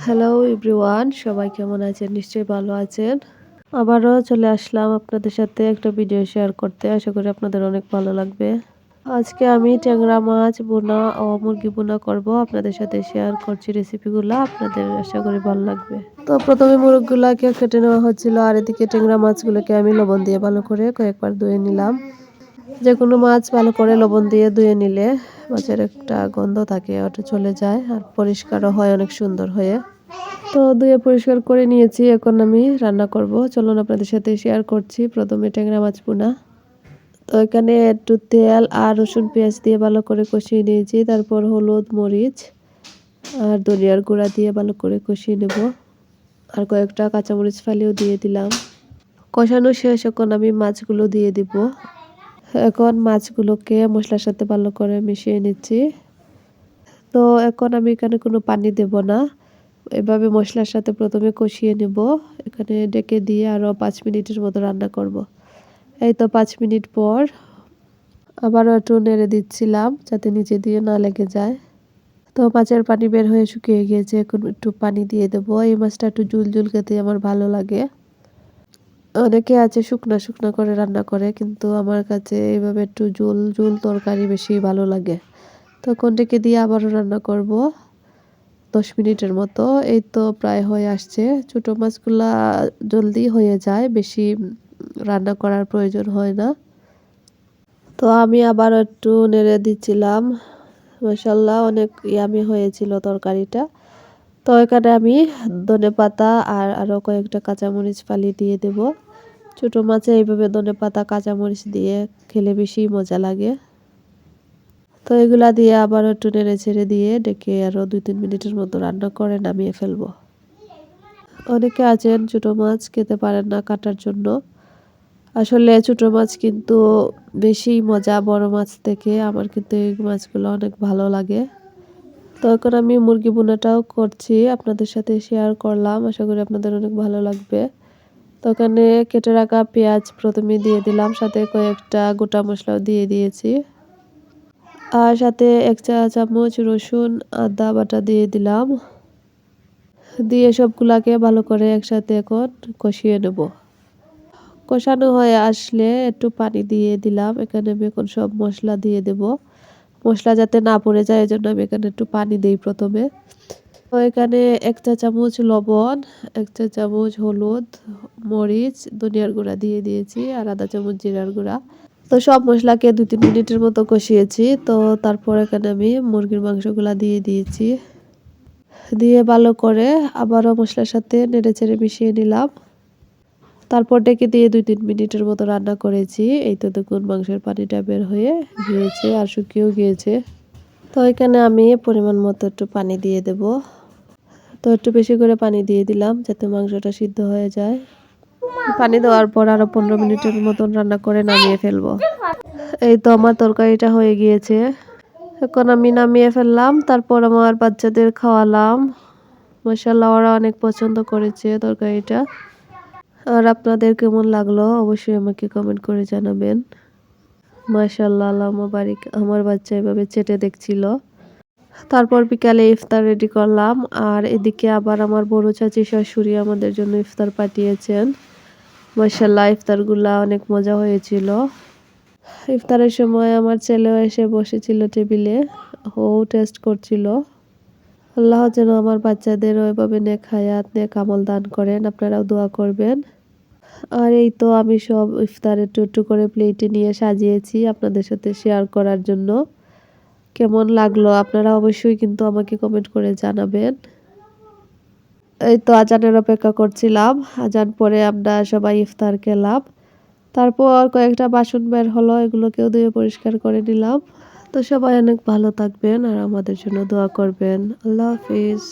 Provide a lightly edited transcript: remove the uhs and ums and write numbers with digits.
Hello everyone, সবাই কেমন আছেন? নিশ্চয়ই ভালো আছেন। আবারও চলে আসলাম আপনাদের সাথে একটা ভিডিও শেয়ার করতে। আশা করি আপনাদের অনেক ভালো লাগবে। আজকে আমি ট্যাংরা মাছ ভুনা ও মুরগি ভুনা করব। আপনাদের সাথে শেয়ার করছি রেসিপিগুলো। আপনাদের আশা করি ভালো লাগবে। তো প্রথমে মুরগগুলাকে কেটে নেওয়া হচ্ছিল, আর এদিকে ট্যাংরা মাছগুলোকে আমি লবণ দিয়ে ভালো করে কয়েকবার ধুয়ে নিলাম। যে কোনো মাছ ভালো করে লবণ দিয়ে ধুয়ে নিলে মাছের একটা গন্ধ থাকে, ওটা চলে যায়, আর পরিষ্কারও হয় অনেক সুন্দর হয়ে। তো ধুয়ে পরিষ্কার করে নিয়েছি, এখন আমি রান্না করব। চলুন আপনাদের সাথে শেয়ার করছি। প্রথমে ট্যাংরা মাছ ভুনা। তো এখানে একটু তেল আর রসুন পেঁয়াজ দিয়ে ভালো করে কষিয়ে নিয়েছি। তারপর হলুদ, মরিচ আর ধনিয়ার গুঁড়া দিয়ে ভালো করে কষিয়ে নেব। আর কয়েকটা কাঁচামরিচ ফালিও দিয়ে দিলাম। কষানো শেষ, এখন আমি মাছগুলো দিয়ে দিব। এখন মাছগুলোকে মশলার সাথে ভালো করে মিশিয়ে নিচ্ছি। তো এখন আমি এখানে কোনো পানি দেব না, এভাবে মশলার সাথে প্রথমে কষিয়ে নেব। এখানে ডেকে দিয়ে আরও 5 মিনিটের মতো রান্না করব। এই তো 5 মিনিট পর আবারও একটু নেড়ে দিচ্ছিলাম যাতে নিচে দিয়ে না লেগে যায়। তো মাছের পানি বের হয়ে শুকিয়ে গিয়েছে, এখন একটু পানি দিয়ে দেবো। এই মাছটা একটু ঝুল ঝুল খেতে আমার ভালো লাগে। অনেকে আছে শুকনা শুকনা করে রান্না করে, কিন্তু আমার কাছে এইভাবে একটু ঝোল ঝোল তরকারি বেশি ভালো লাগে। তখন ডেকে দিয়ে আবারও রান্না করব 10 মিনিটের মতো। এই তো প্রায় হয়ে আসছে। ছোটো মাছগুলা জলদি হয়ে যায়, বেশি রান্না করার প্রয়োজন হয় না। তো আমি আবারও একটু নেড়ে দিচ্ছিলাম। মাশাআল্লাহ অনেক ইয়ামি হয়েছিল তরকারিটা। তো এখানে আমি ধনেপাতা আর আরও কয়েকটা কাঁচামরিচ ফালি দিয়ে দেব। ছোটো মাছে এইভাবে ধনেপাতা কাঁচামরিচ দিয়ে খেলে বেশি মজা লাগে। তো এগুলা দিয়ে আবার একটু নেড়ে ছেড়ে দিয়ে ডেকে আরও 2-3 মিনিটের মতো রান্না করে নামিয়ে ফেলবো। অনেকে আছেন ছোটো মাছ খেতে পারেন না কাটার জন্য। আসলে ছোটো মাছ কিন্তু বেশি মজা বড় মাছ থেকে। আমার কিন্তু এই মাছগুলো অনেক ভালো লাগে। তো এখন আমি মুরগি ভুনাটাও করছি, আপনাদের সাথে শেয়ার করলাম। আশা করি আপনাদের অনেক ভালো লাগবে। তো ওখানে কেটে রাখা পেঁয়াজ প্রথমে দিয়ে দিলাম, সাথে কয়েকটা গোটা মশলাও দিয়ে দিয়েছি। আর সাথে 1 চা চামচ রসুন আদা বাটা দিয়ে দিলাম। দিয়ে সবগুলাকে ভালো করে একসাথে এখন কষিয়ে নেব। কষানো হয়ে আসলে একটু পানি দিয়ে দিলাম। এখানে আমি এখন সব মশলা দিয়ে দেব। মশলা যাতে না পড়ে যায় এজন্য আমি এখানে একটু পানি দিই প্রথমে। তো এখানে 1 চা চামচ লবণ, 1 চা চামচ হলুদ, মরিচ, ধনিয়ার গুঁড়া দিয়ে দিয়েছি, আর আধা চামচ জিরার গুঁড়া। তো সব মশলাকে 2-3 মিনিটের মতো কষিয়েছি। তো তারপর এখানে আমি মুরগির মাংসগুলা দিয়ে দিয়েছি। দিয়ে ভালো করে আবারও মশলার সাথে নেড়েচেড়ে মিশিয়ে নিলাম। তারপর ডেকে দিয়ে 2-3 মিনিটের মতো রান্না করেছি। এই তো দেখুন মাংসের পানিটা বের হয়ে গিয়েছে আর শুকিয়েও গিয়েছে। তো এখানে আমি পরিমাণ মতো একটু পানি দিয়ে দেব। তো একটু বেশি করে পানি দিয়ে দিলাম যাতে মাংসটা সিদ্ধ হয়ে যায়। পানি দেওয়ার পর আরও 15 মিনিটের মতন রান্না করে নামিয়ে ফেলবো। এই তো আমার তরকারিটা হয়ে গিয়েছে। এখন আমি নামিয়ে ফেললাম, তারপর আমার বাচ্চাদের খাওয়ালাম। মাশাআল্লাহ ওরা অনেক পছন্দ করেছে তরকারিটা। আর আপনাদের কেমন লাগলো অবশ্যই আমাকে কমেন্ট করে জানাবেন। মাশাআল্লাহ আল্লাহুম্মা বারিক। আমার বাচ্চা এভাবে চেটে দেখছিল। তারপর বিকালে ইফতার রেডি করলাম। আর এদিকে আবার আমার বড় চাচি শাশুড়ি আমাদের জন্য ইফতার পাঠিয়েছেন। মাশাআল্লাহ ইফতারগুলা অনেক মজা হয়েছিল। ইফতারের সময় আমার ছেলেও এসে বসেছিল টেবিলে, ও টেস্ট করছিল। আল্লাহ যেন আমার বাচ্চাদেরও এভাবে নেক হায়াত নেক আমল দান করেন, আপনারাও দোয়া করবেন। আর এই তো আমি সব ইফতার একটু একটু করে প্লেটে নিয়ে সাজিয়েছি আপনাদের সাথে শেয়ার করার জন্য। কেমন লাগলো আপনারা অবশ্যই কিন্তু আমাকে কমেন্ট করে জানাবেন। এই তো আজানের অপেক্ষা করছিলাম। আজান পরে আমরা সবাই ইফতার খেলাম। তারপর কয়েকটা বাসন বের হলো, এগুলোকেও ধুয়ে পরিষ্কার করে নিলাম। তো সবাই অনেক ভালো থাকবেন আর আমাদের জন্য দোয়া করবেন। আল্লাহ হাফিজ।